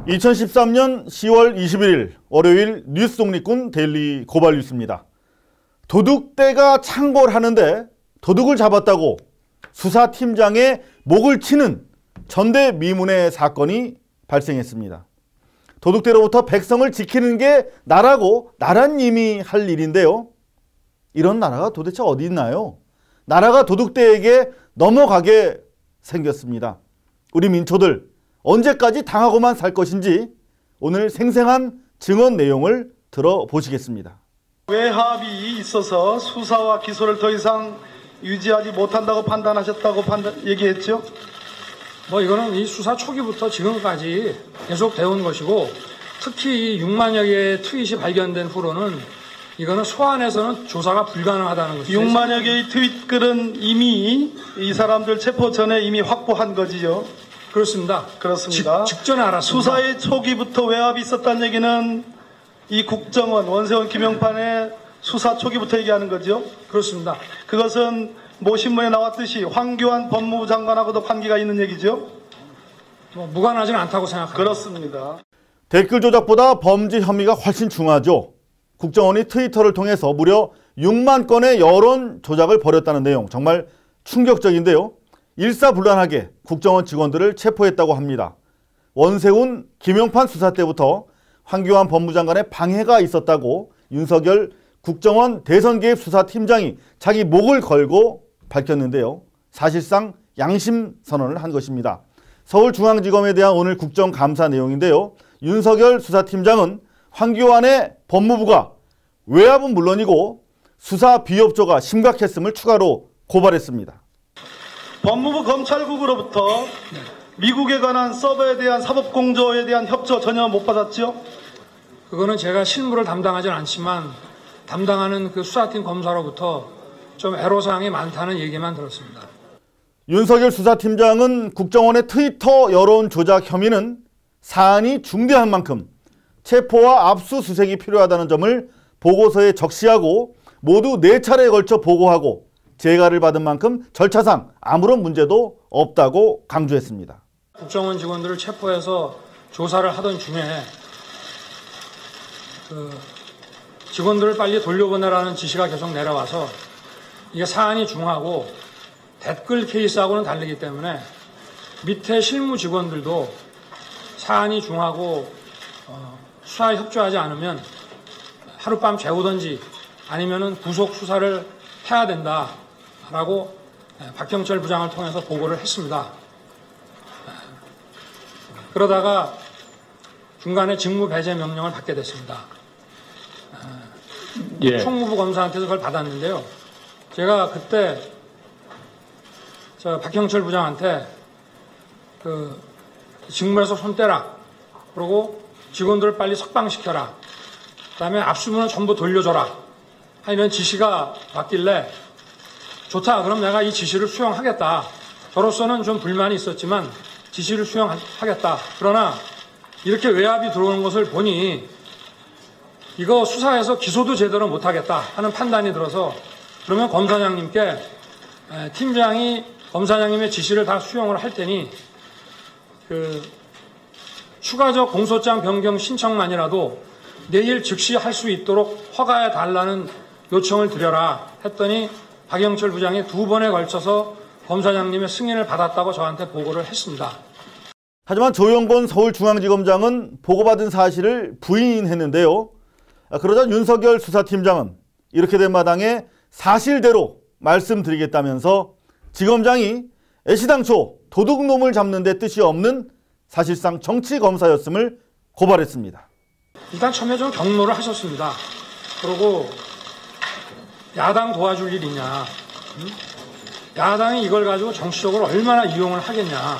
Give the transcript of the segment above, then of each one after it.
2013년 10월 21일 월요일 뉴스 독립군 데일리 고발 뉴스입니다. 도둑대가 창궐 하는데 도둑을 잡았다고 수사팀장의 목을 치는 전대미문의 사건이 발생했습니다. 도둑대로부터 백성을 지키는 게 나라고 나라님이 할 일인데요. 이런 나라가 도대체 어디 있나요? 나라가 도둑대에게 넘어가게 생겼습니다. 우리 민초들 언제까지 당하고만 살 것인지 오늘 생생한 증언 내용을 들어보시겠습니다. 외압이 있어서 수사와 기소를 더 이상 유지하지 못한다고 판단하셨다고 얘기했죠? 이거는 이 수사 초기부터 지금까지 계속 되어온 것이고, 특히 이 6만여 개의 트윗이 발견된 후로는 이거는 소환해서는 조사가 불가능하다는 것이죠. 6만여 개의 트윗글은 이미 이 사람들 체포 전에 이미 확보한 거지요? 그렇습니다. 그렇습니다. 직전에 알았습니다. 수사의 초기부터 외압이 있었다는 얘기는 이 국정원, 원세훈, 김용판의 수사 초기부터 얘기하는 거죠? 그렇습니다. 그것은 모 신문에 나왔듯이 황교안 법무부 장관하고도 관계가 있는 얘기죠? 무관하지는 않다고 생각합니다. 그렇습니다. 댓글 조작보다 범죄 혐의가 훨씬 중하죠. 국정원이 트위터를 통해서 무려 6만 건의 여론 조작을 벌였다는 내용, 정말 충격적인데요. 일사불란하게 국정원 직원들을 체포했다고 합니다. 원세훈, 김용판 수사 때부터 황교안 법무장관의 방해가 있었다고 윤석열 국정원 대선개입 수사팀장이 자기 목을 걸고 밝혔는데요. 사실상 양심 선언을 한 것입니다. 서울중앙지검에 대한 오늘 국정감사 내용인데요. 윤석열 수사팀장은 황교안의 법무부가 외압은 물론이고 수사 비협조가 심각했음을 추가로 고발했습니다. 법무부 검찰국으로부터 미국에 관한 서버에 대한 사법공조에 대한 협조 전혀 못 받았죠? 그거는 제가 실무를 담당하지는 않지만 담당하는 그 수사팀 검사로부터 좀 애로사항이 많다는 얘기만 들었습니다. 윤석열 수사팀장은 국정원의 트위터 여론 조작 혐의는 사안이 중대한 만큼 체포와 압수수색이 필요하다는 점을 보고서에 적시하고 모두 4차례에 걸쳐 보고하고 재가를 받은 만큼 절차상 아무런 문제도 없다고 강조했습니다. 국정원 직원들을 체포해서 조사를 하던 중에 직원들을 빨리 돌려보내라는 지시가 계속 내려와서 이게 사안이 중하고 댓글 케이스하고는 다르기 때문에 밑에 실무 직원들도 사안이 중하고 수사에 협조하지 않으면 하룻밤 재우든지 아니면은 구속 수사를 해야 된다라고 박형철 부장을 통해서 보고를 했습니다. 그러다가 중간에 직무 배제 명령을 받게 됐습니다. 총무부 검사한테서 그걸 받았는데요. 제가 그때 박형철 부장한테 직무에서 손 떼라. 그리고 직원들을 빨리 석방시켜라. 그다음에 압수문을 전부 돌려줘라. 이런 지시가 왔길래 좋다. 그럼 내가 이 지시를 수용하겠다. 저로서는 좀 불만이 있었지만 지시를 수용하겠다. 그러나 이렇게 외압이 들어오는 것을 보니 이거 수사해서 기소도 제대로 못하겠다 하는 판단이 들어서 그러면 검사장님께 팀장이 검사장님의 지시를 다 수용을 할 테니 추가적 공소장 변경 신청만이라도 내일 즉시 할 수 있도록 허가해 달라는 요청을 드려라 했더니 박영철 부장이 2번에 걸쳐서 검사장님의 승인을 받았다고 저한테 보고를 했습니다. 하지만 조영권 서울중앙지검장은 보고받은 사실을 부인했는데요. 그러자 윤석열 수사팀장은 이렇게 된 마당에 사실대로 말씀드리겠다면서 지검장이 애시당초 도둑놈을 잡는 데 뜻이 없는 사실상 정치검사였음을 고발했습니다. 일단 처음에 좀 경로를 하셨습니다. 그리고 야당 도와줄 일 있냐. 야당이 이걸 가지고 정치적으로 얼마나 이용을 하겠냐.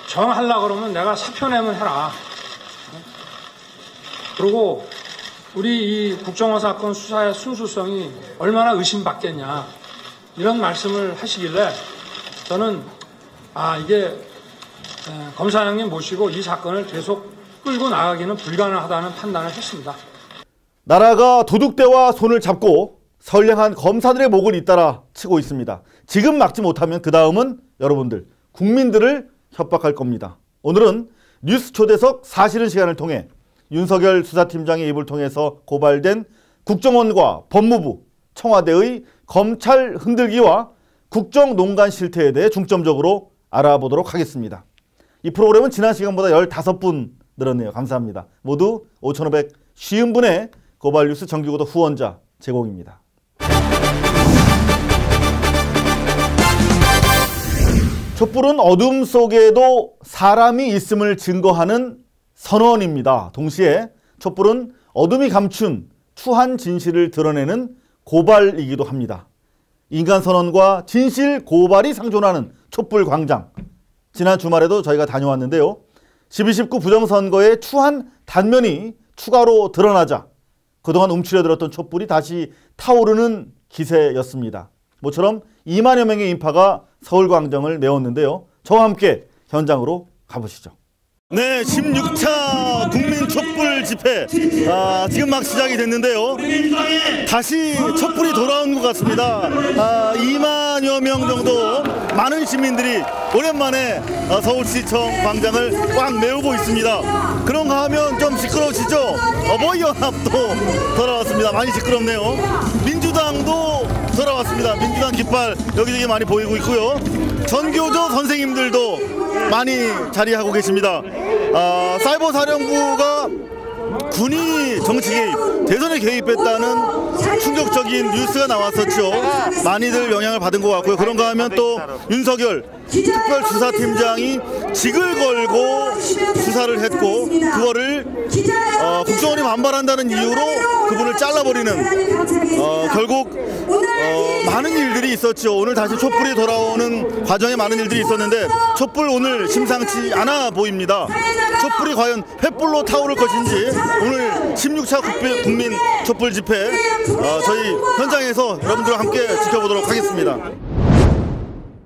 정하려고 그러면 내가 사표 내면 해라. 그리고 우리 이 국정원 사건 수사의 순수성이 얼마나 의심받겠냐. 이런 말씀을 하시길래 저는 이게 검사장님 모시고 이 사건을 계속 끌고 나가기는 불가능하다는 판단을 했습니다. 나라가 도둑대와 손을 잡고 선량한 검사들의 목을 잇따라 치고 있습니다. 지금 막지 못하면 그 다음은 여러분들 국민들을 협박할 겁니다. 오늘은 뉴스 초대석 사실은 시간을 통해 윤석열 수사팀장의 입을 통해서 고발된 국정원과 법무부, 청와대의 검찰 흔들기와 국정농간 실태에 대해 중점적으로 알아보도록 하겠습니다. 이 프로그램은 지난 시간보다 15분 늘었네요. 감사합니다. 모두 5,550분의 고발뉴스 정기구독 후원자 제공입니다. 촛불은 어둠 속에도 사람이 있음을 증거하는 선언입니다. 동시에 촛불은 어둠이 감춘 추한 진실을 드러내는 고발이기도 합니다. 인간선언과 진실 고발이 상존하는 촛불 광장. 지난 주말에도 저희가 다녀왔는데요. 12.19 부정선거의 추한 단면이 추가로 드러나자 그동안 움츠려들었던 촛불이 다시 타오르는 기세였습니다. 모처럼 2만여 명의 인파가 서울광장을 메웠는데요. 저와 함께 현장으로 가보시죠. 네, 16차 국민 촛불 집회 지금 막 시작이 됐는데요. 다시 촛불이 돌아온 것 같습니다. 2만여 명 정도 많은 시민들이 오랜만에 서울시청 광장을 꽉 메우고 있습니다. 그런가 하면 좀 시끄러우시죠? 어버이연합도 돌아왔습니다. 많이 시끄럽네요. 민주당도 돌아왔습니다. 민주당 깃발 여기저기 많이 보이고 있고요. 전교조 선생님들도 많이 자리하고 계십니다. 사이버 사령부가 군이 정치 개입, 대선에 개입했다는 충격적인 뉴스가 나왔었죠. 많이들 영향을 받은 것 같고요. 그런가 하면 또 윤석열 특별수사팀장이 직을 걸고 수사를 했고 그거를 국정원이 반발한다는 이유로 그분을 잘라버리는 결국 많은 일들이 있었죠. 오늘 다시 촛불이 돌아오는 과정에 많은 일들이 있었는데 촛불 오늘 심상치 않아 보입니다. 촛불이 과연 횃불로 타오를 것인지 오늘 16차 국민 촛불 집회 저희 현장에서 여러분들과 함께 지켜보도록 하겠습니다.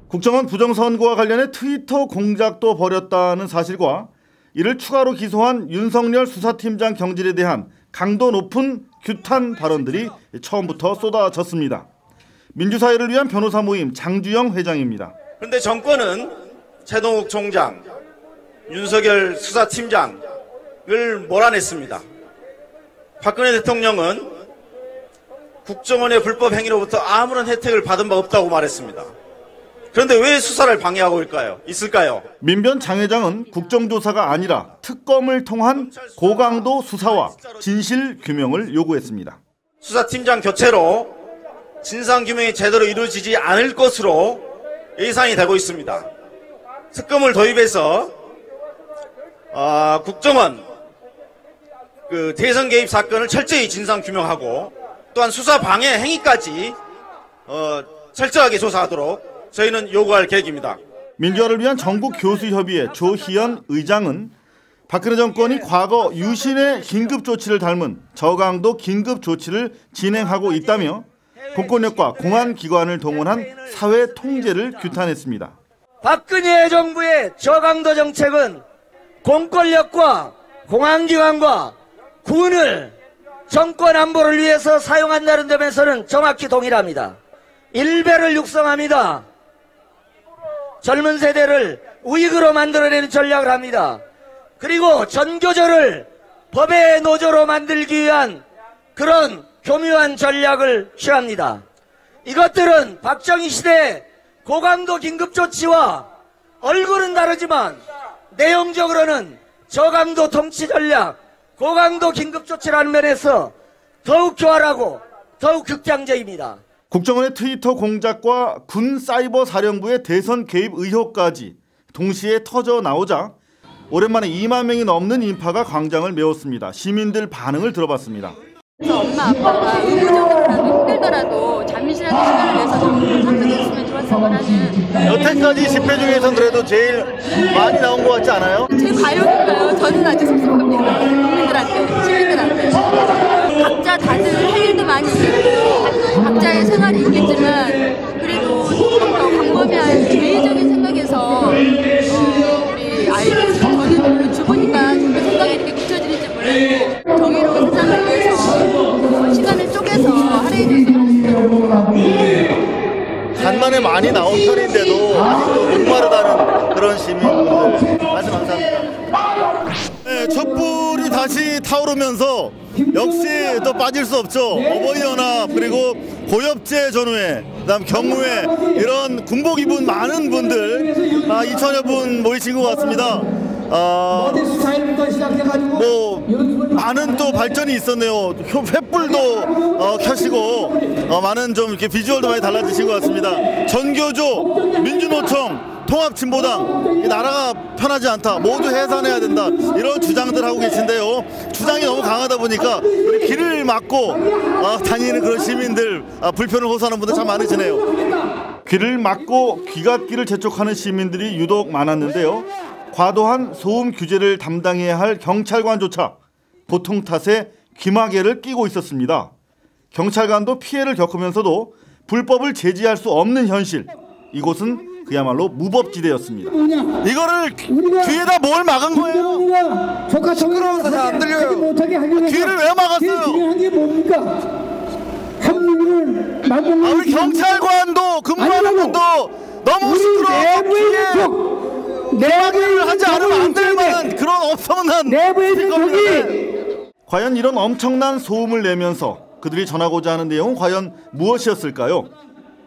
국정원 부정선거와 관련해 트위터 공작도 벌였다는 사실과 이를 추가로 기소한 윤석열 수사팀장 경질에 대한 강도 높은 규탄 발언들이 처음부터 쏟아졌습니다. 민주사회를 위한 변호사 모임 장주영 회장입니다. 그런데 정권은 최동욱 총장, 윤석열 수사팀장을 몰아냈습니다. 박근혜 대통령은 국정원의 불법 행위로부터 아무런 혜택을 받은 바 없다고 말했습니다. 그런데 왜 수사를 방해하고 있을까요? 민변 장 회장은 국정조사가 아니라 특검을 통한 고강도 수사와 진실 규명을 요구했습니다. 수사팀장 교체로 진상규명이 제대로 이루어지지 않을 것으로 예상이 되고 있습니다. 특검을 도입해서 국정원 대선 개입 사건을 철저히 진상규명하고 또한 수사 방해 행위까지 철저하게 조사하도록 저희는 요구할 계획입니다. 민주화를 위한 전국교수협의회 조희연 의장은 박근혜 정권이 과거 유신의 긴급조치를 닮은 저강도 긴급조치를 진행하고 있다며 공권력과 공안기관을 동원한 사회 통제를 규탄했습니다. 박근혜 정부의 저강도 정책은 공권력과 공안기관과 군을 정권 안보를 위해서 사용한다는 점에서는 정확히 동일합니다. 일베를 육성합니다. 젊은 세대를 우익으로 만들어내는 전략을 합니다. 그리고 전교조를 법의 노조로 만들기 위한 그런 교묘한 전략을 취합니다. 이것들은 박정희 시대 고강도 긴급조치와 얼굴은 다르지만 내용적으로는 저강도 통치 전략, 고강도 긴급조치라는 면에서 더욱 교활하고 더욱 극장적입니다. 국정원의 트위터 공작과 군 사이버 사령부의 대선 개입 의혹까지 동시에 터져 나오자 오랜만에 2만 명이 넘는 인파가 광장을 메웠습니다. 시민들 반응을 들어봤습니다. 엄마 아빠가 의무적으로라도 힘들더라도 잠시라도 시간을 내서 좀 참석했으면 좋았을 거라는. 여태까지 집회 중에서 그래도 제일 많이 나온 것 같지 않아요? 제일 과연 저는 아주 섭섭합니다. 국민들한테, 시민들한테. 각자 다들 할 일도 많이 있고 각자의 생활이 있겠지만 그래도 조금 더 광범위한 개인적인 생각에서 우리 아이들 저는 주부니까 그 생각이 이렇게 굳혀지는지 몰랐고 정의로운 세상을 위해서 시간을 쪼개서 할애해줬으면 좋겠어요. 간만에 많이 나온 편인데도 아직도 목마르다는 그런 시민분들 그러면서 역시 또 빠질 수 없죠. 어버이연합 그리고 고엽제 전후회, 그다음 경무회 이런 군복 입은 많은 분들 2천여 분 모이신 것 같습니다. 뭐 많은 또 발전이 있었네요. 횃불도 켜시고 많은 좀 이렇게 비주얼도 많이 달라지신 것 같습니다. 전교조, 민주노총, 통합진보당 나라가 편하지 않다, 모두 해산해야 된다, 이런 주장들 하고 계신데요. 주장이 너무 강하다 보니까 길을 막고 다니는 그런 시민들, 불편을 호소하는 분들 참 많으시네요. 길을 막고 귀갓길을 재촉하는 시민들이 유독 많았는데요. 과도한 소음 규제를 담당해야 할 경찰관조차 보통 탓에 귀마개를 끼고 있었습니다. 경찰관도 피해를 겪으면서도 불법을 제지할 수 없는 현실. 이곳은 그야말로 무법지대였습니다. 이거를 귀에다 뭘 막은 거예요? 시끄러워서 잘 안 들려요. 귀를 왜 막았어요? 우리 경찰관도 근무하는 분도 너무 시끄러워. 귀마개를 하지 않으면 안 될 만한 그런 엄청난 스피커입니다. 과연 이런 엄청난 소음을 내면서 그들이 전하고자 하는 내용은 과연 무엇이었을까요?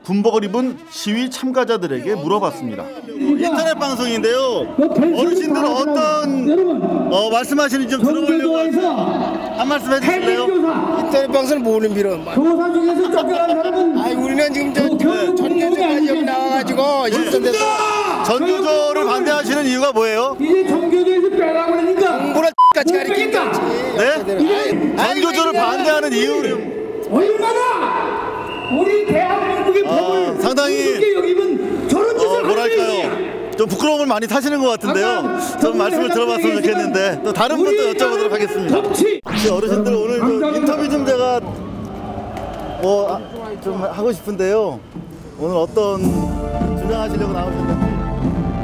군복을 입은 시위 참가자들에게 물어봤습니다. 인터넷 방송인데요. 어르신들 어떤 말씀하시는지 좀 들어보려고 한 말씀 해주실래요? 인터넷 방송을 모르는 빌어. 교사 중에서 쫓겨난 사람은 우리는 지금 전교조까지 여기 나와가지고 일선돼서 전교조를 반대하시는 이유가 뭐예요? 이제 전교조에서 빼라고 그러니까 공부를 같이 가르치니까. 네? 전교조를 반대하는 이유는 얼마나 우리 대한민국의 법을 상당히 여기면 저런 짓을 뭐랄까요, 좀 부끄러움을 많이 타시는 것 같은데요. 좀 말씀을 들어봤으면 좋겠는데 또 다른 분도 여쭤보도록 하겠습니다. 어르신들 오늘 좀 인터뷰 좀 제가 좀 하고 싶은데요. 오늘 어떤 주장하시려고 나오셨는지.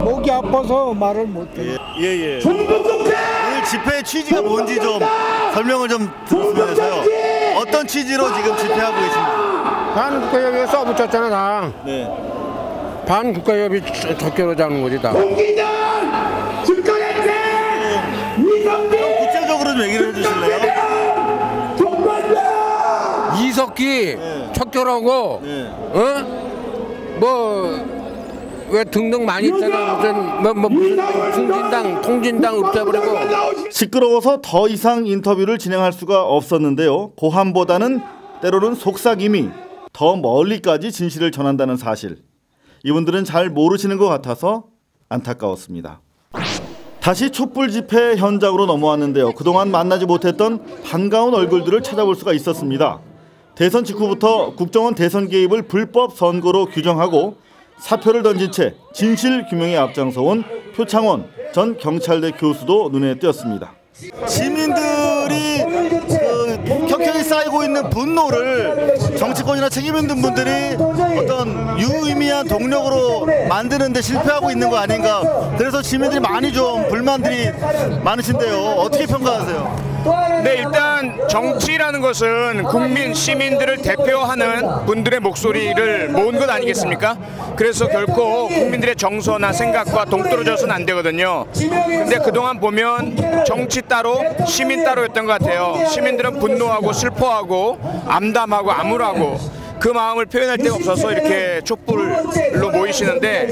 목이 아파서 말을 못해. 예. 오늘 집회의 취지가 뭔지 좀 설명을 좀 들었으면 해서요. 어떤 취지로 지금 집회하고 계십니까? 반국가협의회 써붙였잖아 다. 네. 반국가협의 적결하자는 거지 다. 구체적으로 좀 얘기를 해주실래요? 이석기 척결하고 왜 등등 많이 있잖아. 무슨 통진당 없애버리고. 시끄러워서 더 이상 인터뷰를 진행할 수가 없었는데요. 고함보다는 때로는 속삭임이 더 멀리까지 진실을 전한다는 사실. 이분들은 잘 모르시는 것 같아서 안타까웠습니다. 다시 촛불 집회 현장으로 넘어왔는데요. 그동안 만나지 못했던 반가운 얼굴들을 찾아볼 수가 있었습니다. 대선 직후부터 국정원 대선 개입을 불법 선거로 규정하고 사표를 던진 채 진실 규명에 앞장서온 표창원 전 경찰대 교수도 눈에 띄었습니다. 시민들이 켜켜이 쌓이고 있는 분노를 정치권이나 책임 있는 분들이 어떤 유의미한 동력으로 만드는 데 실패하고 있는 거 아닌가. 그래서 시민들이 많이 좀 불만들이 많으신데요. 어떻게 평가하세요? 네, 일단 정치라는 것은 국민, 시민들을 대표하는 분들의 목소리를 모은 것 아니겠습니까? 그래서 결코 국민들의 정서나 생각과 동떨어져서는 안 되거든요. 근데 그동안 보면 정치 따로, 시민 따로였던 것 같아요. 시민들은 분노하고 슬퍼하고 암담하고 암울하고 그 마음을 표현할 데가 없어서 이렇게 촛불로 모이시는데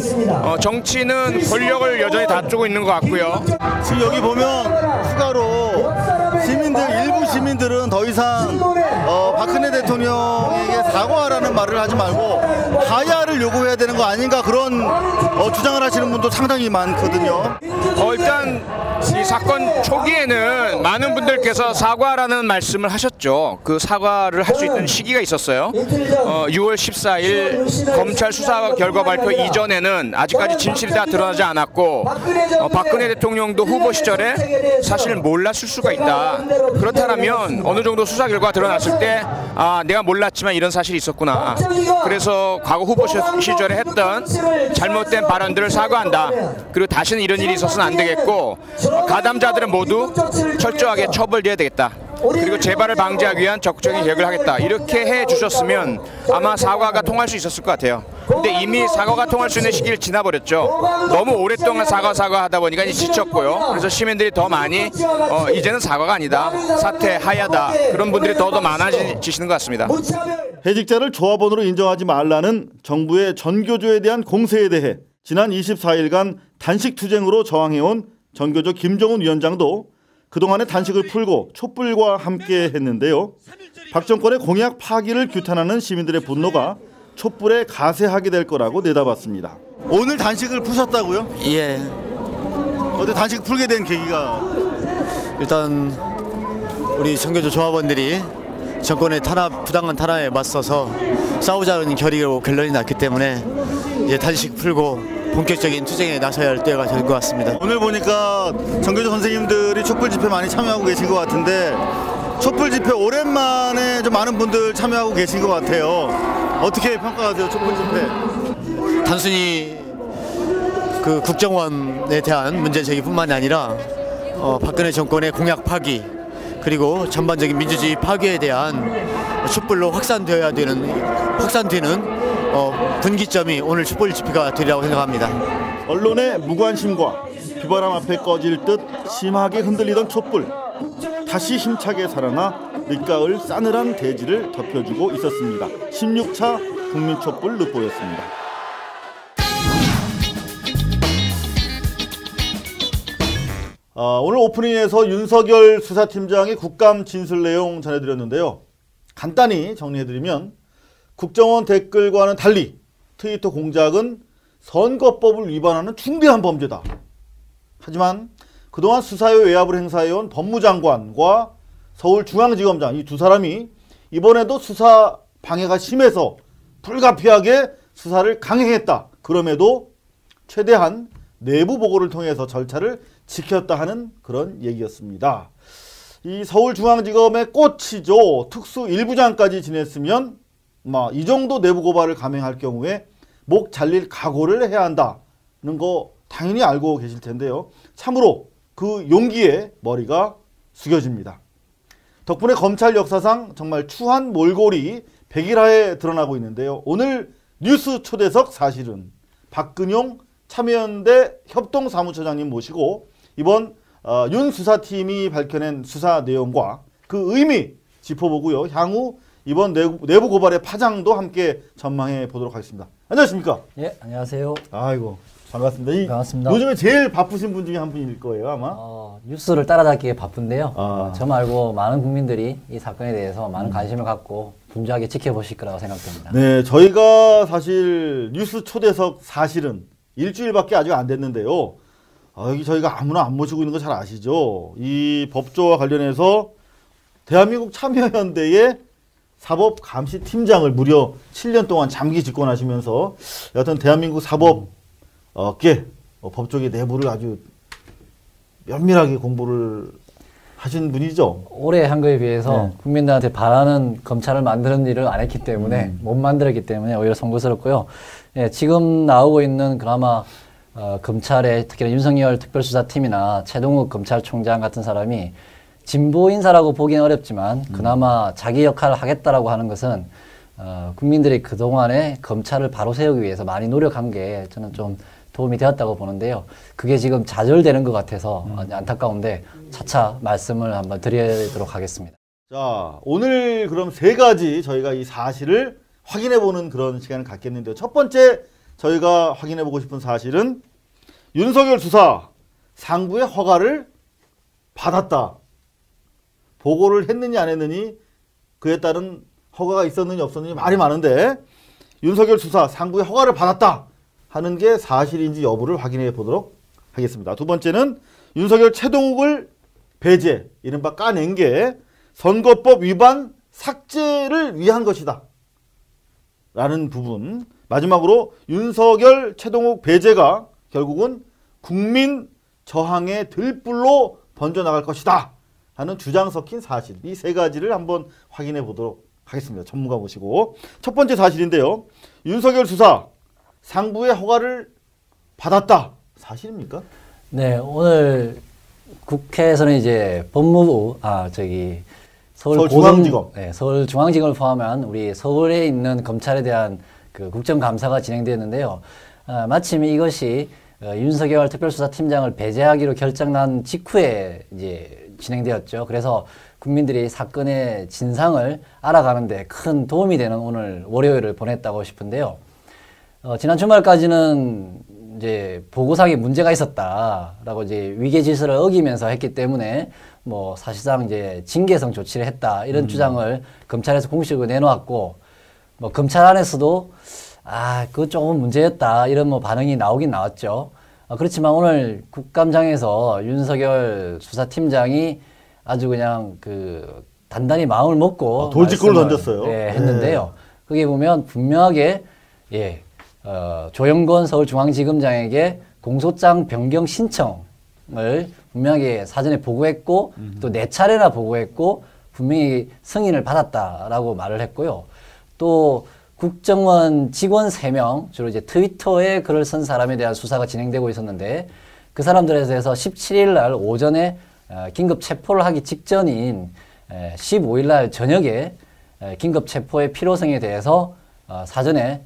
정치는 권력을 여전히 다투고 있는 것 같고요. 지금 여기 보면 추가로 일부 시민들은 더 이상 박근혜 대통령에게 사과하라는 말을 하지 말고 하야를 요구해야 되는 거 아닌가, 그런 주장을 하시는 분도 상당히 많거든요. 일단 이 사건 초기에는 많은 분들께서 사과라는 말씀을 하셨죠. 그 사과를 할 수 있는 시기가 있었어요. 6월 14일 검찰 수사 결과 발표 이전에는 아직까지 진실이 다 드러나지 않았고 박근혜 대통령도 후보 시절에 사실 몰랐을 수가 있다. 그렇다면 어느 정도 수사 결과가 드러났을 때 내가 몰랐지만 이런 사실이 있었구나. 그래서 과거 후보 시절에 했던 잘못된 발언들을 사과한다. 그리고 다시는 이런 일이 있어서는 안 되겠고 가담자들은 모두 철저하게 처벌돼야 되겠다. 그리고 재발을 방지하기 위한 적극적인 계획을 하겠다. 이렇게 해주셨으면 아마 사과가 통할 수 있었을 것 같아요. 근데 이미 사과가 통할 수 있는 시기를 지나버렸죠. 너무 오랫동안 사과하다 보니까 이제 지쳤고요. 그래서 시민들이 더 많이 이제는 사과가 아니다, 사퇴하야다, 그런 분들이 더 많아지시는 것 같습니다. 해직자를 조합원으로 인정하지 말라는 정부의 전교조에 대한 공세에 대해 지난 24일간 단식 투쟁으로 저항해온 전교조 김정은 위원장도 그동안의 단식을 풀고 촛불과 함께 했는데요. 박 정권의 공약 파기를 규탄하는 시민들의 분노가 촛불에 가세하게 될 거라고 내다봤습니다. 오늘 단식을 푸셨다고요? 예. 어제 단식 풀게 된 계기가? 일단 우리 전교조 조합원들이 정권의 부당한 탄압에 맞서서 싸우자는 결론이 났기 때문에 이제 단식 풀고 본격적인 투쟁에 나서야 할 때가 된 것 같습니다. 오늘 보니까 전교조 선생님들이 촛불 집회 많이 참여하고 계신 것 같은데 촛불 집회 오랜만에 좀 많은 분들 참여하고 계신 것 같아요. 어떻게 평가하세요, 촛불 집회? 단순히 그 국정원에 대한 문제 제기뿐만이 아니라 박근혜 정권의 공약 파기 그리고 전반적인 민주주의 파괴에 대한 촛불로 확산되는 분기점이 오늘 촛불 집회가 되리라고 생각합니다. 언론의 무관심과 비바람 앞에 꺼질 듯 심하게 흔들리던 촛불, 다시 힘차게 살아나 늦가을 싸늘한 대지를 덮여주고 있었습니다. 16차 국민촛불 르포였습니다. 오늘 오프닝에서 윤석열 수사팀장의 국감 진술 내용 전해드렸는데요. 간단히 정리해드리면 국정원 댓글과는 달리 트위터 공작은 선거법을 위반하는 중대한 범죄다. 하지만 그동안 수사의 외압을 행사해온 법무장관과 서울중앙지검장 이 두 사람이 이번에도 수사 방해가 심해서 불가피하게 수사를 강행했다. 그럼에도 최대한 내부 보고를 통해서 절차를 지켰다 하는 그런 얘기였습니다. 이 서울중앙지검의 꽃이죠. 특수 1부장까지 지냈으면 이 정도 내부 고발을 감행할 경우에 목 잘릴 각오를 해야 한다는 거 당연히 알고 계실 텐데요. 참으로 그 용기에 머리가 숙여집니다. 덕분에 검찰 역사상 정말 추한 몰골이 백일하에 드러나고 있는데요. 오늘 뉴스 초대석 사실은 박근용 참여연대 협동사무처장님 모시고 이번 윤 수사팀이 밝혀낸 수사 내용과 그 의미 짚어보고요. 향후 이번 내부 고발의 파장도 함께 전망해 보도록 하겠습니다. 안녕하십니까? 예, 안녕하세요. 아이고, 반갑습니다. 반갑습니다. 요즘에 제일 바쁘신 분 중에 한 분일 거예요, 아마. 뉴스를 따라잡기에 바쁜데요. 저 말고 많은 국민들이 이 사건에 대해서 많은 관심을 갖고 분주하게 지켜보실 거라고 생각됩니다. 네, 저희가 사실 뉴스 초대석 사실은 일주일밖에 아직 안 됐는데요. 여기 저희가 아무나 안 모시고 있는 거 잘 아시죠? 이 법조와 관련해서 대한민국 참여연대의 사법감시팀장을 무려 7년 동안 장기 집권하시면서 여하튼 대한민국 사법계 법조계 내부를 아주 면밀하게 공부를 하신 분이죠. 올해 한 거에 비해서 국민들한테 바라는 검찰을 만드는 일을 안 했기 때문에 못 만들었기 때문에 오히려 송구스럽고요. 예, 지금 나오고 있는 그나마 검찰의 특히나 윤석열 특별수사팀이나 최동욱 검찰총장 같은 사람이 진보 인사라고 보기는 어렵지만 그나마 자기 역할을 하겠다라고 하는 것은 국민들이 그동안에 검찰을 바로 세우기 위해서 많이 노력한 게 저는 좀 도움이 되었다고 보는데요. 그게 지금 좌절되는 것 같아서 안타까운데 차차 말씀을 한번 드리도록 하겠습니다. 자, 오늘 그럼 세 가지 저희가 이 사실을 확인해보는 그런 시간을 갖겠는데요. 첫 번째 저희가 확인해보고 싶은 사실은 윤석열 수사 상부의 허가를 받았다. 보고를 했느니 안 했느니 그에 따른 허가가 있었느니 없었느니 말이 많은데 윤석열 수사 상부의 허가를 받았다 하는 게 사실인지 여부를 확인해 보도록 하겠습니다. 두 번째는 윤석열 최동욱을 배제, 이른바 까낸 게 선거법 위반 삭제를 위한 것이다 라는 부분. 마지막으로 윤석열 최동욱 배제가 결국은 국민 저항의 들불로 번져나갈 것이다 하는 주장 섞인 사실, 이 세 가지를 한번 확인해 보도록 하겠습니다. 전문가 모시고. 첫 번째 사실인데요. 윤석열 수사 상부의 허가를 받았다. 사실입니까? 네, 오늘 국회에서는 이제 법무부, 서울중앙지검, 네, 서울중앙지검을 포함한 우리 서울에 있는 검찰에 대한 그 국정감사가 진행되었는데요. 마침 이것이 윤석열 특별수사팀장을 배제하기로 결정난 직후에 이제 진행되었죠. 그래서 국민들이 사건의 진상을 알아가는데 큰 도움이 되는 오늘 월요일을 보냈다고 싶은데요. 지난 주말까지는 이제 보고상에 문제가 있었다라고 이제 위계 질서를 어기면서 했기 때문에 뭐 사실상 이제 징계성 조치를 했다 이런 주장을 검찰에서 공식으로 내놓았고 뭐 검찰 안에서도 그거 조금 문제였다 이런 뭐 반응이 나오긴 나왔죠. 그렇지만 오늘 국감장에서 윤석열 수사팀장이 아주 그냥 그 단단히 마음을 먹고 돌직구를 던졌어요. 했는데요. 거기에 보면 분명하게 조영건 서울중앙지검장에게 공소장 변경 신청을 분명하게 사전에 보고했고 또 4차례나 보고했고 분명히 승인을 받았다라고 말을 했고요. 또 국정원 직원 3명, 주로 이제 트위터에 글을 쓴 사람에 대한 수사가 진행되고 있었는데 그 사람들에 대해서 17일 날 오전에 긴급 체포를 하기 직전인 15일 날 저녁에 긴급 체포의 필요성에 대해서 사전에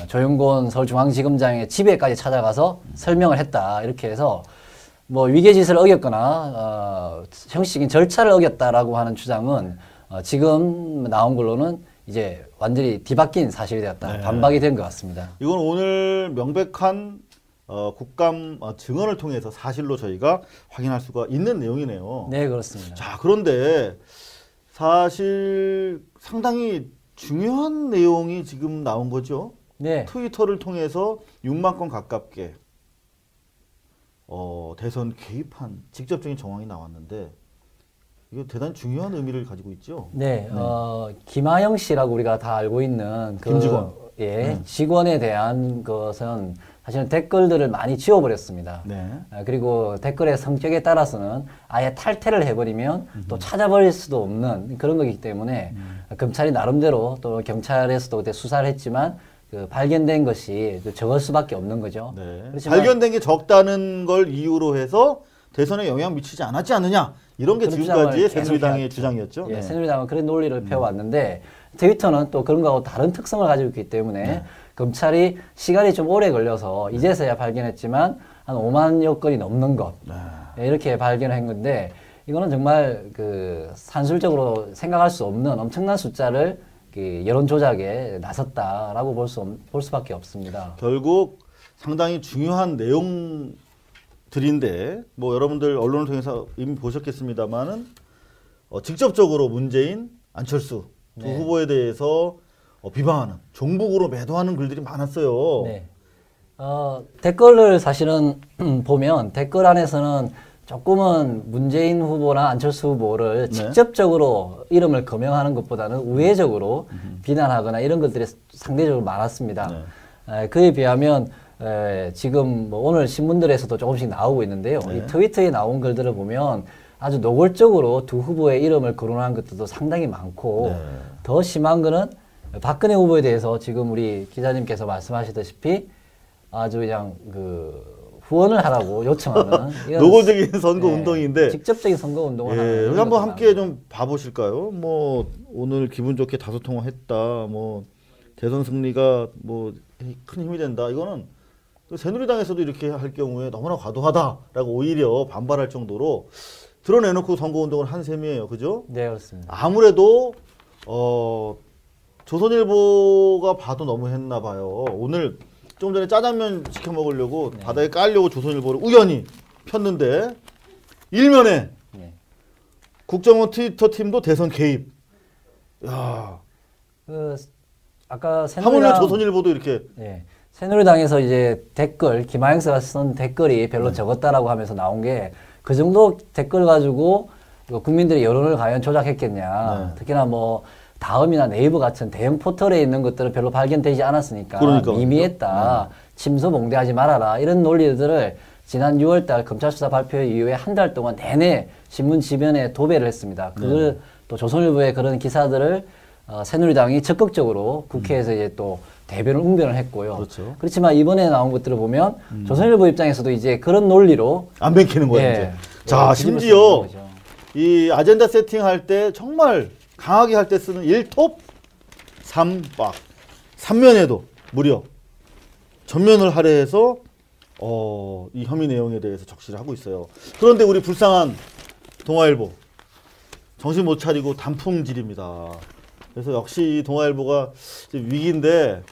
조영건 서울중앙지검장의 집에까지 찾아가서 설명을 했다. 이렇게 해서 뭐 위계질서를 어겼거나 형식적인 절차를 어겼다라고 하는 주장은 지금 나온 걸로는 이제 완전히 뒤바뀐 사실이 되었다. 반박이 된 것 같습니다. 이건 오늘 명백한 국감 증언을 통해서 사실로 저희가 확인할 수가 있는 내용이네요. 네, 그렇습니다. 자, 그런데 사실 상당히 중요한 내용이 지금 나온 거죠. 네. 트위터를 통해서 6만 건 가깝게 대선 개입한 직접적인 정황이 나왔는데 이거 대단히 중요한 의미를 가지고 있죠. 네, 김하영 씨라고 우리가 다 알고 있는 그 김직원. 직원에 대한 것은 사실은 댓글들을 많이 지워버렸습니다. 그리고 댓글의 성격에 따라서는 아예 탈퇴를 해버리면 또 찾아버릴 수도 없는 그런 거기 때문에 검찰이 나름대로 또 경찰에서도 그때 수사를 했지만 그 발견된 것이 적을 수밖에 없는 거죠. 발견된 게 적다는 걸 이유로 해서 대선에 영향 미치지 않았지 않느냐 이런 게 지금까지의 새누리당의 주장이었죠. 새누리당은 그런 논리를 펴왔는데 트위터는 또 그런 거하고 다른 특성을 가지고 있기 때문에 검찰이 시간이 좀 오래 걸려서 이제서야 발견했지만 한 5만여 건이 넘는 것 이렇게 발견한 건데 이거는 정말 그 산술적으로 생각할 수 없는 엄청난 숫자를 그 여론 조작에 나섰다라고 볼 수밖에 없습니다. 결국 상당히 중요한 내용들인데 뭐 여러분들 언론을 통해서 이미 보셨겠습니다만은 직접적으로 문재인, 안철수 두 후보에 대해서 비방하는 종북으로 매도하는 글들이 많았어요. 댓글을 사실은 보면 댓글 안에서는 조금은 문재인 후보나 안철수 후보를 직접적으로 이름을 거명하는 것보다는 우회적으로 비난하거나 이런 것들이 상대적으로 많았습니다. 그에 비하면 지금 뭐 오늘 신문들에서도 조금씩 나오고 있는데요. 이 트위터에 나온 글들을 보면 아주 노골적으로 두 후보의 이름을 거론한 것들도 상당히 많고 더 심한 거는 박근혜 후보에 대해서 지금 우리 기자님께서 말씀하시다시피 아주 그냥 그 후원을 하라고 요청하는 노골적인 선거 운동인데 직접적인 선거 운동을 하는 여기 한번 함께 좀 봐보실까요? 뭐 오늘 기분 좋게 다수 통화했다. 뭐 대선 승리가 뭐 큰 힘이 된다. 이거는 새누리당에서도 이렇게 할 경우에 너무나 과도하다라고 오히려 반발할 정도로 드러내놓고 선거 운동을 한 셈이에요. 그죠? 네, 그렇습니다. 아무래도 조선일보가 봐도 너무 했나 봐요. 오늘 좀 전에 짜장면 시켜 먹으려고 바닥에 깔려고 조선일보를 우연히 폈는데 일면에 국정원 트위터 팀도 대선 개입. 야, 아까 하물며 조선일보도 이렇게. 새누리당에서 이제 댓글 김하영 씨가 쓴 댓글이 별로 적었다라고 하면서 나온 게 그 정도 댓글 가지고 국민들이 여론을 과연 조작했겠냐. 특히나 뭐 다음이나 네이버 같은 대형 포털에 있는 것들은 별로 발견되지 않았으니까 미미했다. 침소봉대하지 말아라. 이런 논리들을 지난 6월달 검찰 수사 발표 이후에 한 달 동안 내내 신문 지면에 도배를 했습니다. 그걸 또 조선일보의 그런 기사들을 새누리당이 적극적으로 국회에서 이제 또 대변을 웅변을 했고요. 그렇지만 이번에 나온 것들을 보면 조선일보 입장에서도 이제 그런 논리로 안 뱅키는 거예요. 이제. 자, 심지어 이 아젠다 세팅할 때 정말 강하게 할 때 쓰는 1톱 3박 3면에도 무려 전면을 할애해서 이 혐의 내용에 대해서 적시를 하고 있어요. 그런데 우리 불쌍한 동아일보 정신 못 차리고 단풍질입니다. 그래서 역시 이 동아일보가 이제 위기인데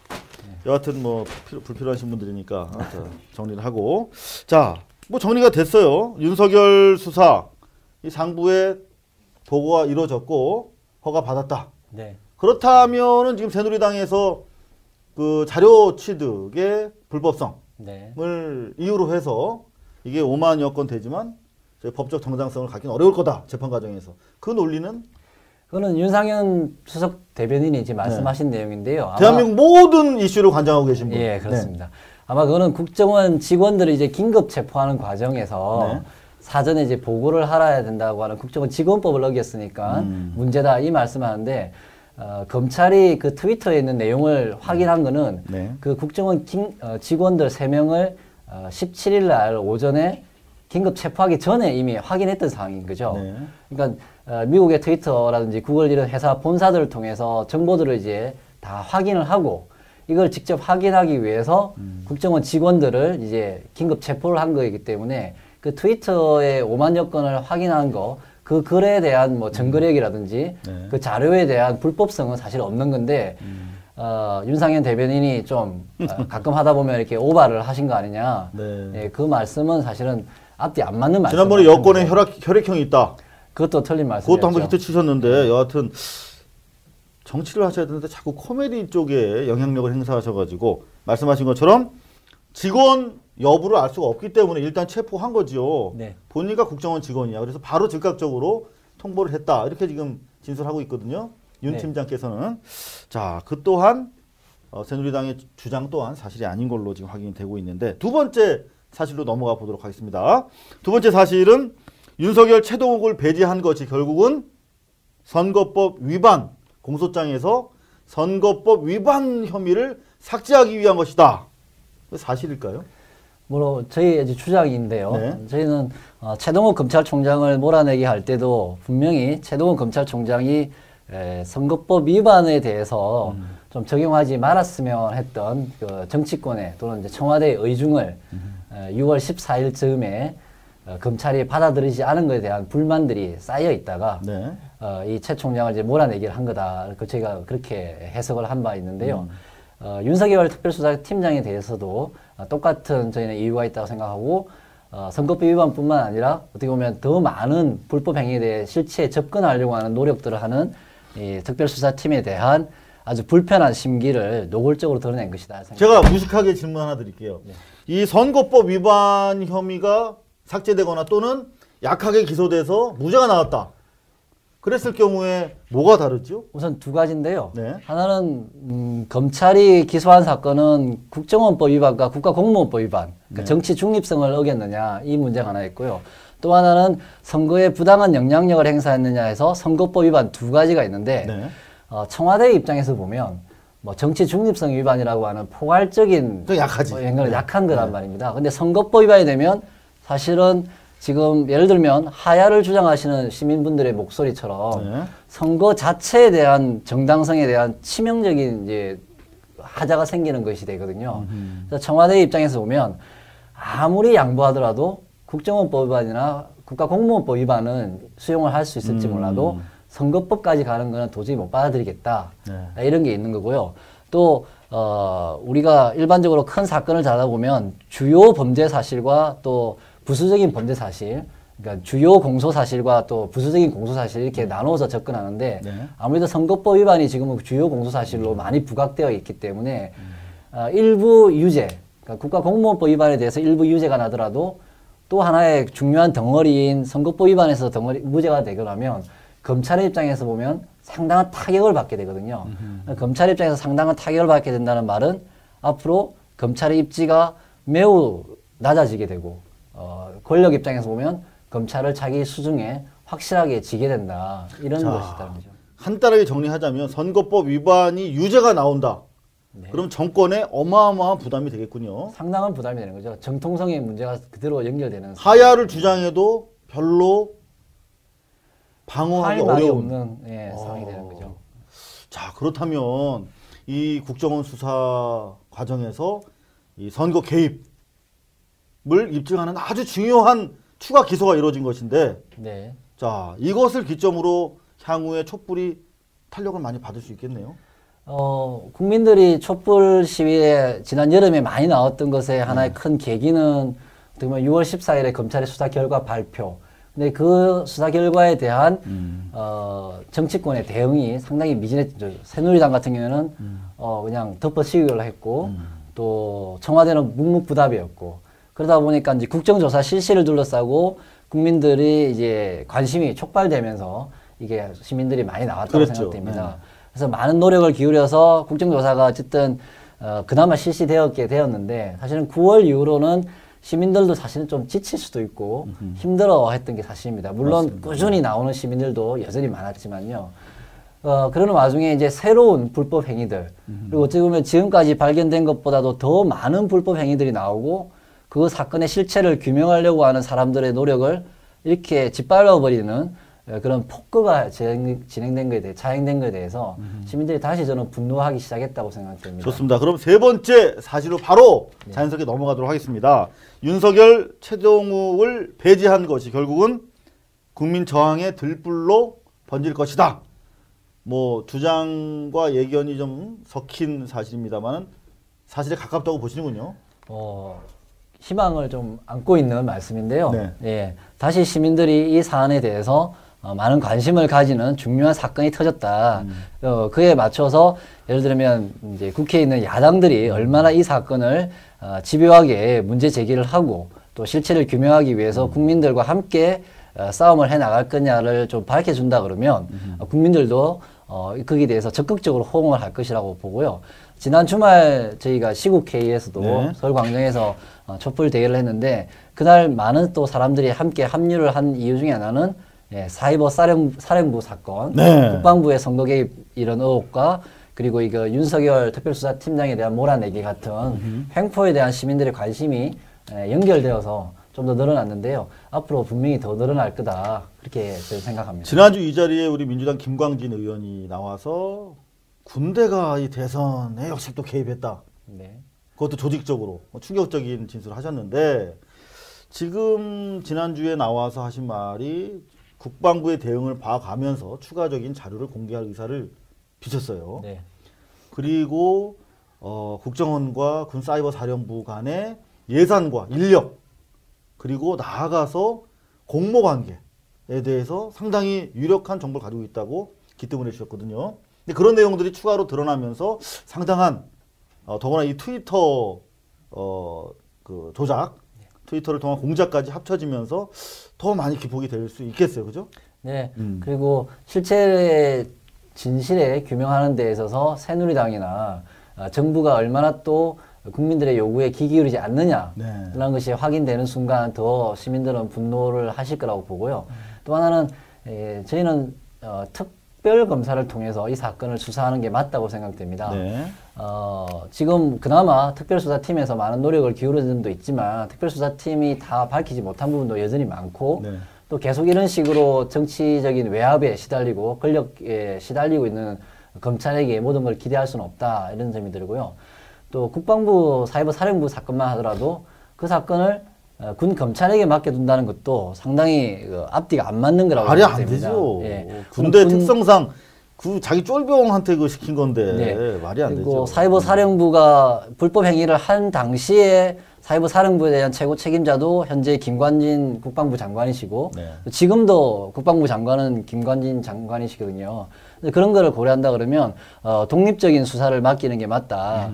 여하튼 뭐 불필요하신 분들이니까 정리를 하고 자, 뭐 정리가 됐어요. 윤석열 수사 이 상부의 보고가 이루어졌고 허가 받았다. 네. 그렇다면은 지금 새누리당에서 그 자료 취득의 불법성을 네. 이유로 해서 이게 5만여 건 되지만 법적 정당성을 갖기는 어려울 거다. 재판 과정에서. 그 논리는? 그거는 윤상현 수석 대변인이 지금 말씀하신 내용인데요. 대한민국 모든 이슈를 관장하고 계신 분. 예, 그렇습니다. 아마 그거는 국정원 직원들을 이제 긴급 체포하는 과정에서 사전에 이제 보고를 하라야 된다고 하는 국정원 직원법을 어겼으니까 문제다 이 말씀하는데 검찰이 그 트위터에 있는 내용을 확인한 거는 그 국정원 직원들 3명을 17일 날 오전에 긴급 체포하기 전에 이미 확인했던 상황인 거죠. 그러니까 미국의 트위터라든지 구글 이런 회사 본사들을 통해서 정보들을 이제 다 확인을 하고 이걸 직접 확인하기 위해서 국정원 직원들을 이제 긴급 체포를 한 거이기 때문에 그 트위터의 5만여 건을 확인한 거 그 글에 대한 뭐 증거력이라든지 그 자료에 대한 불법성은 사실 없는 건데 윤상현 대변인이 좀 가끔 하다 보면 이렇게 오바를 하신 거 아니냐. 예, 그 말씀은 사실은 앞뒤 안 맞는 말씀. 지난번에 여권에 혈액형이 있다. 그것도 틀린 말씀이었죠. 그것도 한번 히트 치셨는데 여하튼 정치를 하셔야 되는데 자꾸 코미디 쪽에 영향력을 행사하셔가지고 말씀하신 것처럼 직원 여부를 알 수가 없기 때문에 일단 체포한 거지요. 본인과 국정원 직원이야. 그래서 바로 즉각적으로 통보를 했다. 이렇게 지금 진술하고 있거든요. 윤 팀장께서는. 자, 그 또한 새누리당의 주장 또한 사실이 아닌 걸로 지금 확인이 되고 있는데 두 번째 사실로 넘어가 보도록 하겠습니다. 두 번째 사실은 윤석열 최동욱을 배제한 것이 결국은 선거법 위반 공소장에서 선거법 위반 혐의를 삭제하기 위한 것이다. 사실일까요? 뭐 저희 이제 주장인데요. 저희는 최동욱 검찰총장을 몰아내게 할 때도 분명히 최동욱 검찰총장이 선거법 위반에 대해서 좀 적용하지 말았으면 했던 그 정치권의 또는 이제 청와대의 의중을 6월 14일 즈음에 검찰이 받아들이지 않은 것에 대한 불만들이 쌓여 있다가 이 최 총장을 이제 몰아내기를 한 거다. 그 제가 그렇게 해석을 한 바 있는데요. 윤석열 특별수사팀장에 대해서도 똑같은 저희는 이유가 있다고 생각하고 선거법 위반뿐만 아니라 어떻게 보면 더 많은 불법 행위에 대해 실체에 접근하려고 하는 노력들을 하는 이 특별수사팀에 대한 아주 불편한 심기를 노골적으로 드러낸 것이다. 제가 무식하게 질문 하나 드릴게요. 이 선거법 위반 혐의가 삭제되거나 또는 약하게 기소돼서 무죄가 나왔다. 그랬을 경우에 뭐가 다르죠? 우선 두 가지인데요. 하나는 검찰이 기소한 사건은 국정원법 위반과 국가공무원법 위반, 그러니까 정치 중립성을 어겼느냐 이 문제가 하나 있고요. 또 하나는 선거에 부당한 영향력을 행사했느냐 해서 선거법 위반 두 가지가 있는데 청와대의 입장에서 보면 뭐 정치 중립성 위반이라고 하는 포괄적인 약한 거란 말입니다. 근데 선거법 위반이 되면 사실은 지금 예를 들면 하야를 주장하시는 시민분들의 목소리처럼 선거 자체에 대한 정당성에 대한 치명적인 이제 하자가 생기는 것이 되거든요. 그래서 청와대 입장에서 보면 아무리 양보하더라도 국정원법 위반이나 국가공무원법 위반은 수용을 할 수 있을지 몰라도 선거법까지 가는 거는 도저히 못 받아들이겠다. 이런 게 있는 거고요. 또 우리가 일반적으로 큰 사건을 다루다 보면 주요 범죄 사실과 또 부수적인 범죄 사실, 그러니까 주요 공소 사실과 또 부수적인 공소 사실 이렇게 나눠서 접근하는데 아무래도 선거법 위반이 지금은 주요 공소 사실로 많이 부각되어 있기 때문에 일부 유죄, 그러니까 국가공무원법 위반에 대해서 일부 유죄가 나더라도 또 하나의 중요한 덩어리인 선거법 위반에서 무죄가 되고 나면 검찰의 입장에서 보면 상당한 타격을 받게 되거든요. 검찰 입장에서 상당한 타격을 받게 된다는 말은 앞으로 검찰의 입지가 매우 낮아지게 되고 권력 입장에서 보면 검찰을 자기 수중에 확실하게 지게 된다. 이런 것이다는 거죠. 간단하게 정리하자면 선거법 위반이 유죄가 나온다. 그럼 정권에 어마어마한 부담이 되겠군요. 상당한 부담이 되는 거죠. 정통성의 문제가 그대로 연결되는. 하야를 주장해도 별로 방어하기 어려운 상황이 되는 거죠. 자, 그렇다면 이 국정원 수사 과정에서 이 선거 개입을 입증하는 아주 중요한 추가 기소가 이루어진 것인데, 네. 자, 이것을 기점으로 향후에 촛불이 탄력을 많이 받을 수 있겠네요. 국민들이 촛불 시위에 지난 여름에 많이 나왔던 것의 하나의 큰 계기는 어떻게 보면 6월 14일에 검찰의 수사 결과 발표. 근데 그 수사 결과에 대한 정치권의 대응이 상당히 미진했죠. 새누리당 같은 경우에는 그냥 덮어씌우기로 했고 또 청와대는 묵묵부답이었고, 그러다 보니까 이제 국정조사 실시를 둘러싸고 국민들이 이제 관심이 촉발되면서 이게 시민들이 많이 나왔다고 생각됩니다. 네. 그래서 많은 노력을 기울여서 국정조사가 어쨌든 그나마 실시되었게 되었는데, 사실은 9월 이후로는 시민들도 사실은 좀 지칠 수도 있고 힘들어했던 게 사실입니다. 물론 맞습니다. 꾸준히 나오는 시민들도 여전히 많았지만요. 그러는 와중에 이제 새로운 불법 행위들, 그리고 어찌 보면 지금까지 발견된 것보다도 더 많은 불법 행위들이 나오고, 그 사건의 실체를 규명하려고 하는 사람들의 노력을 이렇게 짓밟아버리는 그런 폭거가 진행된 것에 대해, 자행된 것에 대해서 시민들이 다시 저는 분노하기 시작했다고 생각됩니다. 좋습니다. 그럼 세 번째 사실로 바로 자연스럽게 넘어가도록 하겠습니다. 윤석열, 최동욱을 배제한 것이 결국은 국민 저항의 들불로 번질 것이다. 뭐 주장과 예견이 좀 섞인 사실입니다만 사실에 가깝다고 보시는군요. 희망을 좀 안고 있는 말씀인데요. 네. 예, 다시 시민들이 이 사안에 대해서 많은 관심을 가지는 중요한 사건이 터졌다. 그에 맞춰서 예를 들면 이제 국회에 있는 야당들이 얼마나 이 사건을 집요하게 문제 제기를 하고 또 실체를 규명하기 위해서 국민들과 함께 싸움을 해 나갈 거냐를 좀 밝혀준다 그러면 국민들도 거기에 대해서 적극적으로 호응을 할 것이라고 보고요. 지난 주말 저희가 시국회의에서도 네. 서울 광장에서 촛불 대회를 했는데, 그날 많은 또 사람들이 함께 합류를 한 이유 중에 하나는 사이버 사령부 사건, 네. 국방부의 선거 개입 이런 의혹과 그리고 이거 윤석열 특별수사팀장에 대한 몰아내기 같은 횡포에 대한 시민들의 관심이 연결되어서 좀 더 늘어났는데요. 앞으로 분명히 더 늘어날 거다, 그렇게 저는 생각합니다. 지난주 이 자리에 우리 민주당 김광진 의원이 나와서 군대가 이 대선에 역시 또 개입했다. 네. 그것도 조직적으로 충격적인 진술을 하셨는데, 지금 지난주에 나와서 하신 말이 국방부의 대응을 봐가면서 추가적인 자료를 공개할 의사를 비쳤어요. 네. 그리고 국정원과 군사이버사령부 간의 예산과 인력, 그리고 나아가서 공모관계에 대해서 상당히 유력한 정보를 가지고 있다고 기뜸을 해주셨거든요. 근데 그런 내용들이 추가로 드러나면서 상당한 더구나 이 트위터 그 조작, 트위터를 통한 공작까지 합쳐지면서 더 많이 기폭이 될 수 있겠어요, 그죠? 네. 그리고 실체의 진실에 규명하는 데 있어서 새누리당이나 정부가 얼마나 또 국민들의 요구에 귀 기울이지 않느냐, 네. 그런 것이 확인되는 순간 더 시민들은 분노를 하실 거라고 보고요. 또 하나는 저희는 특별검사를 통해서 이 사건을 수사하는 게 맞다고 생각됩니다. 네. 지금 그나마 특별수사팀에서 많은 노력을 기울이는 점도 있지만 특별수사팀이 다 밝히지 못한 부분도 여전히 많고, 네. 또 계속 이런 식으로 정치적인 외압에 시달리고 권력에 시달리고 있는 검찰에게 모든 걸 기대할 수는 없다, 이런 점이 들고요. 또 국방부 사이버 사령부 사건만 하더라도 그 사건을 군 검찰에게 맡겨둔다는 것도 상당히 앞뒤가 안 맞는 거라고 말이 안 생각됩니다. 되죠. 예. 군대 특성상 그 자기 쫄병한테 그 시킨 건데 네. 말이 안 그리고 되죠. 사이버 사령부가 불법 행위를 한 당시에 사이버 사령부에 대한 최고 책임자도 현재 김관진 국방부 장관이시고, 네. 지금도 국방부 장관은 김관진 장관이시거든요. 그런 거를 고려한다 그러면 독립적인 수사를 맡기는 게 맞다.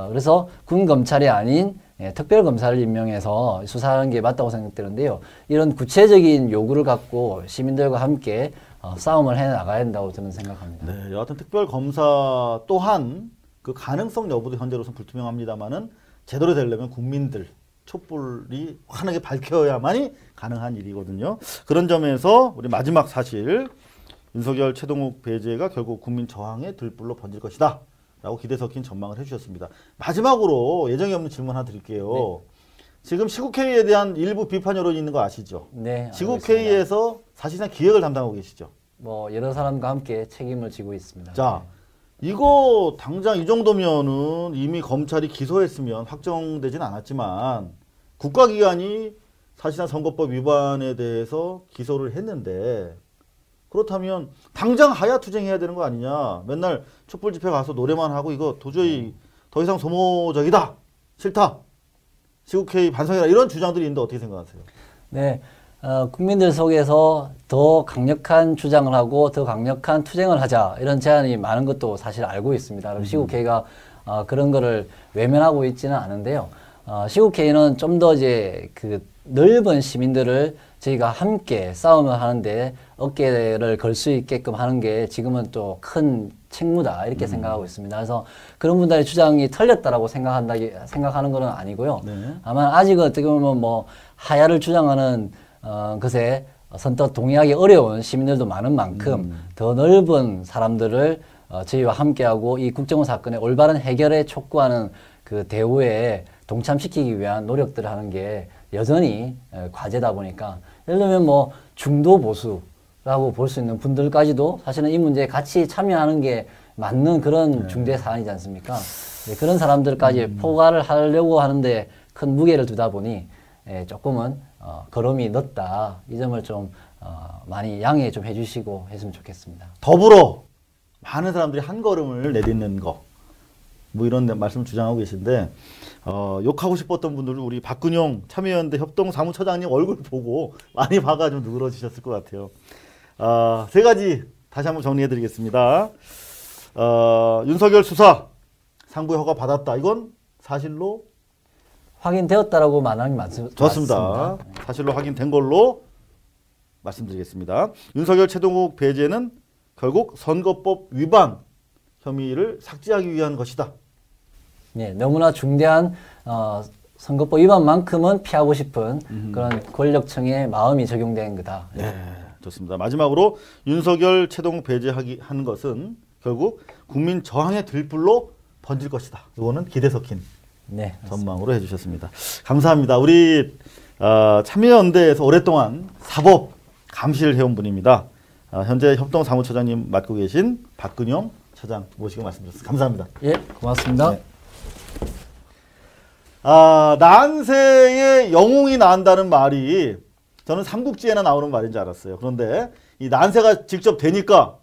그래서 군 검찰이 아닌 특별검사를 임명해서 수사하는 게 맞다고 생각되는데요. 이런 구체적인 요구를 갖고 시민들과 함께 싸움을 해나가야 된다고 저는 생각합니다. 네, 여하튼 특별검사 또한 그 가능성 여부도 현재로서는 불투명합니다만은 제대로 되려면 국민들 촛불이 환하게 밝혀야만이 가능한 일이거든요. 그런 점에서 우리 마지막 사실, 윤석열, 최동욱 배제가 결국 국민 저항의 들불로 번질 것이다 라고 기대 섞인 전망을 해주셨습니다. 마지막으로 예정이 없는 질문 하나 드릴게요. 네. 지금 시국회의에 대한 일부 비판 여론이 있는 거 아시죠? 네. 시국회의에서 사실상 기획을 담당하고 계시죠? 뭐 여러 사람과 함께 책임을 지고 있습니다. 자, 이거 당장 이 정도면은 이미 검찰이 기소했으면 확정되진 않았지만 국가기관이 사실상 선거법 위반에 대해서 기소를 했는데 그렇다면 당장 하야 투쟁해야 되는 거 아니냐. 맨날 촛불 집회 가서 노래만 하고 이거 도저히 더 이상 소모적이다. 싫다. 시국회의 반성해라. 이런 주장들이 있는데 어떻게 생각하세요? 네. 국민들 속에서 더 강력한 주장을 하고 더 강력한 투쟁을 하자 이런 제안이 많은 것도 사실 알고 있습니다. 그럼 시국회의가 그런 거를 외면하고 있지는 않은데요. 시국회의는 좀 더 이제 그 넓은 시민들을 저희가 함께 싸움을 하는데 어깨를 걸 수 있게끔 하는 게 지금은 또 큰 책무다 이렇게 생각하고 있습니다. 그래서 그런 분들의 주장이 틀렸다라고 생각하는 것은 아니고요. 네. 다만 아직은 어떻게 보면 뭐 하야를 주장하는 것에 선뜻 동의하기 어려운 시민들도 많은 만큼 더 넓은 사람들을 저희와 함께하고 이 국정원 사건의 올바른 해결에 촉구하는 그 대우에 동참시키기 위한 노력들을 하는 게 여전히 과제다 보니까 예를 들면 뭐 중도 보수라고 볼 수 있는 분들까지도 사실은 이 문제에 같이 참여하는 게 맞는 그런 중대 사안이지 않습니까? 그런 사람들까지 포괄을 하려고 하는데 큰 무게를 두다 보니 조금은 걸음이 늦다. 이 점을 좀 많이 양해 좀 해주시고 했으면 좋겠습니다. 더불어 많은 사람들이 한 걸음을 내딛는 거. 뭐 이런 말씀을 주장하고 계신데 욕하고 싶었던 분들은 우리 박근용 참여연대 협동사무처장님 얼굴 보고 많이 봐가지고 누그러지셨을 것 같아요. 세 가지 다시 한번 정리해드리겠습니다. 윤석열 수사 상부의 허가 받았다. 이건 사실로 확인되었다라고 말하는 게 맞습니다. 좋습니다. 사실로 확인된 걸로 말씀드리겠습니다. 윤석열 최동욱 배제는 결국 선거법 위반 혐의를 삭제하기 위한 것이다. 네, 너무나 중대한 선거법 위반만큼은 피하고 싶은 그런 권력층의 마음이 적용된 거다. 네, 좋습니다. 마지막으로 윤석열 최동욱 배제하는 것은 결국 국민 저항의 들불로 번질 것이다. 이거는 기대 섞인 전망으로 해주셨습니다. 감사합니다. 우리 참여연대에서 오랫동안 사법 감시를 해온 분입니다. 현재 협동사무처장님 맡고 계신 박근용 처장 모시고 말씀드렸습니다. 감사합니다. 예, 고맙습니다. 네. 난세의 영웅이 난다는 말이 저는 삼국지에나 나오는 말인 줄 알았어요. 그런데 이 난세가 직접 되니까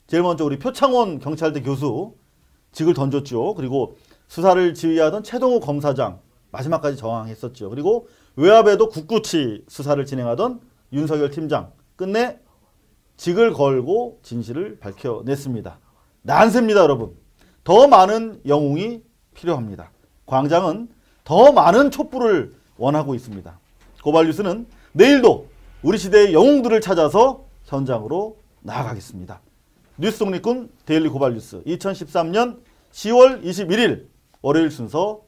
제일 먼저 우리 표창원 경찰대 교수 직을 던졌죠. 그리고 수사를 지휘하던 최동욱 검사장 마지막까지 저항했었죠. 그리고 외압에도 굳굳이 수사를 진행하던 윤석열 팀장 끝내 직을 걸고 진실을 밝혀냈습니다. 난세입니다, 여러분. 더 많은 영웅이 필요합니다. 광장은 더 많은 촛불을 원하고 있습니다. 고발뉴스는 내일도 우리 시대의 영웅들을 찾아서 현장으로 나아가겠습니다. 뉴스 독립군 데일리 고발뉴스 2013년 10월 21일 월요일 순서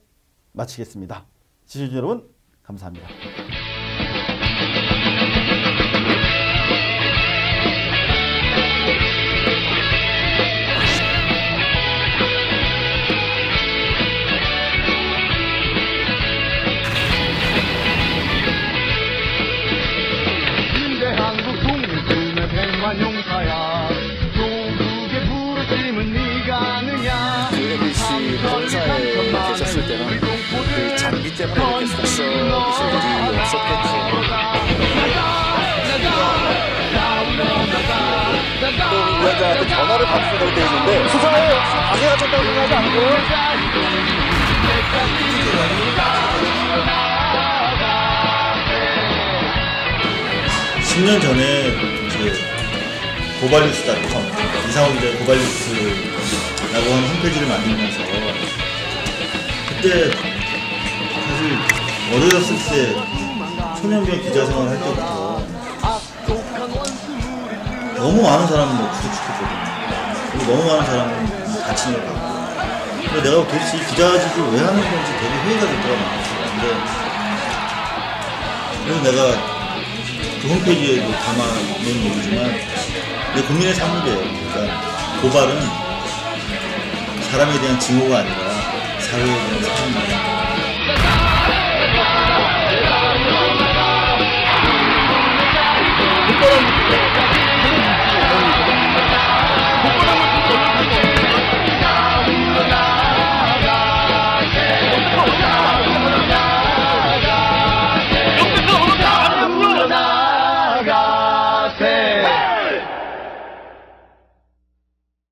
마치겠습니다. 시청자 여러분 감사합니다. 용사야 조국의 부르심은 네가 아느냐. MBC 본사에 계셨을 때는 그 장비 때문에 이렇게 낯서신 일이 없었겠죠. 또 위원장한테 전화를 받으시라고 되어 있는데 수사에 방해가 쳤다고 생각하지 않고요. 10년 전에 고발뉴스닷컴 이상호 기자의 고발뉴스라고 하는 홈페이지를 만들면서 그때 사실 어렸을 때 초년병 기자 생활 할 때부터 너무 많은 사람을 구속시켰거든요. 그리고 너무 많은 사람을 다치는 걸 봤고 근데 내가 도대체 이 기자직을 왜 하는 건지 되게 회의가 됐더라고요. 그래서 내가 그 홈페이지에도 담아놓은 얘기지만 내 국민의 삶이래요. 그러니까 고발은 사람에 대한 증오가 아니라 사회에 대한 사랑입니다.